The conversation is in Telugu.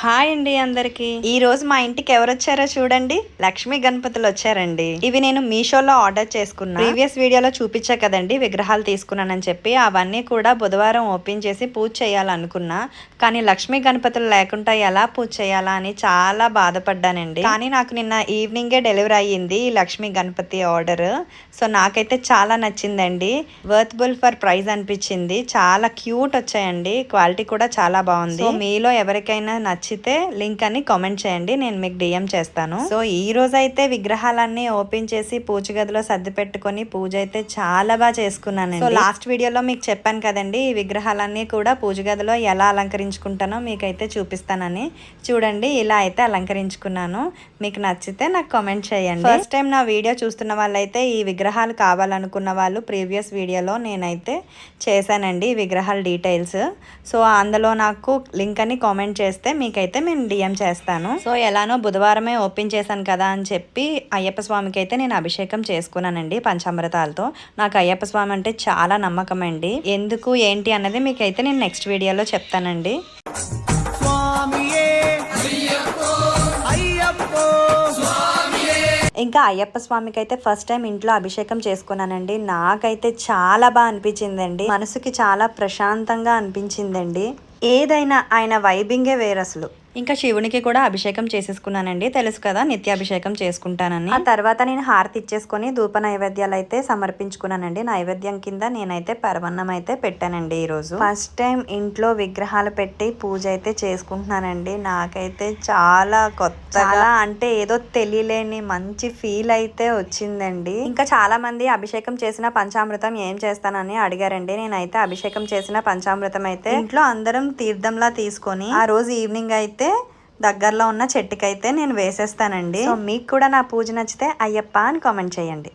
హాయ్ అండి అందరికి. ఈ రోజు మా ఇంటికి ఎవరు వచ్చారో చూడండి. లక్ష్మీ గణపతులు వచ్చారండి. ఇవి నేను మీషోలో ఆర్డర్ చేసుకున్నా. ప్రీవియస్ వీడియోలో చూపించా కదండి విగ్రహాలు తీసుకున్నానని చెప్పి. అవన్నీ కూడా బుధవారం ఓపెన్ చేసి పూజ చేయాలనుకున్నా. కానీ లక్ష్మీ గణపతులు లేకుండా ఎలా పూజ చేయాలా అని చాలా బాధపడ్డానండి. కానీ నాకు నిన్న ఈవినింగే డెలివరీ అయ్యింది ఈ లక్ష్మీ గణపతి ఆర్డర్. సో నాకైతే చాలా నచ్చిందండి. వర్త్బుల్ ఫర్ ప్రైస్ అనిపించింది. చాలా క్యూట్ వచ్చాయండి. క్వాలిటీ కూడా చాలా బాగుంది. సో మీలో ఎవరికైనా నచ్చితే లింక్ అని కామెంట్ చేయండి, నేను మీకు డిఎం చేస్తాను. సో ఈ రోజు అయితే విగ్రహాలన్నీ ఓపెన్ చేసి పూజ గదిలో సర్ది పెట్టుకొని పూజ అయితే చాలా బాగా చేసుకున్నాను. సో లాస్ట్ వీడియోలో మీకు చెప్పాను కదండి ఈ విగ్రహాలన్నీ కూడా పూజ గదిలో ఎలా అలంకరించుకుంటానో మీకైతే చూపిస్తానని. చూడండి ఇలా అయితే అలంకరించుకున్నాను. మీకు నచ్చితే నాకు కామెంట్ చేయండి. ఫస్ట్ టైం నా వీడియో చూస్తున్న వాళ్ళైతే ఈ విగ్రహాలు కావాలనుకున్న వాళ్ళు ప్రీవియస్ వీడియోలో నేనైతే చేశానండి ఈ విగ్రహాల డీటెయిల్స్. సో అందులో నాకు లింక్ అని కామెంట్ చేస్తే మీకైతే నేను డిఎం చేస్తాను. సో ఎలానో బుధవారమే ఓపెన్ చేశాను కదా అని చెప్పి అయ్యప్ప స్వామికి అయితే నేను అభిషేకం చేసుకున్నానండి పంచామృతాలతో. నాకు అయ్యప్ప స్వామి అంటే చాలా నమ్మకం అండి. ఎందుకు ఏంటి అన్నది మీకైతే నేను నెక్స్ట్ వీడియోలో చెప్తానండి. ఇంకా అయ్యప్ప స్వామికి అయితే ఫస్ట్ టైం ఇంట్లో అభిషేకం చేసుకున్నానండి. నాకైతే చాలా బాగా అనిపించిందండి. మనసుకి చాలా ప్రశాంతంగా అనిపించిందండి. ఏదైనా ఆయన వైబింగే వేరు అసలు. ఇంకా శివునికి కూడా అభిషేకం చేసేసుకున్నానండి. తెలుసు కదా నిత్యాభిషేకం చేసుకుంటానని. ఆ తర్వాత నేను హారతి ఇచ్చేసుకొని ధూప నైవేద్యాలు అయితే సమర్పించుకున్నానండి. నైవేద్యం కింద నేనైతే పరమన్నం అయితే పెట్టానండి. ఈరోజు ఫస్ట్ టైం ఇంట్లో విగ్రహాలు పెట్టి పూజ అయితే చేసుకుంటున్నానండి. నాకైతే చాలా కొత్తగా అంటే ఏదో తెలియలేని మంచి ఫీల్ అయితే వచ్చిందండి. ఇంకా చాలా మంది అభిషేకం చేసిన పంచామృతం ఏం చేస్తానని అడిగారండి. నేనైతే అభిషేకం చేసిన పంచామృతం అయితే ఇంట్లో అందరం తీర్థంలా తీసుకొని ఆ రోజు ఈవినింగ్ అయితే దగ్గరలో ఉన్న చెట్టుకైతే నేను వేసేస్తానండి. సో మీకు కూడా నా పూజ నచ్చితే అయ్యప్ప అని కామెంట్ చేయండి.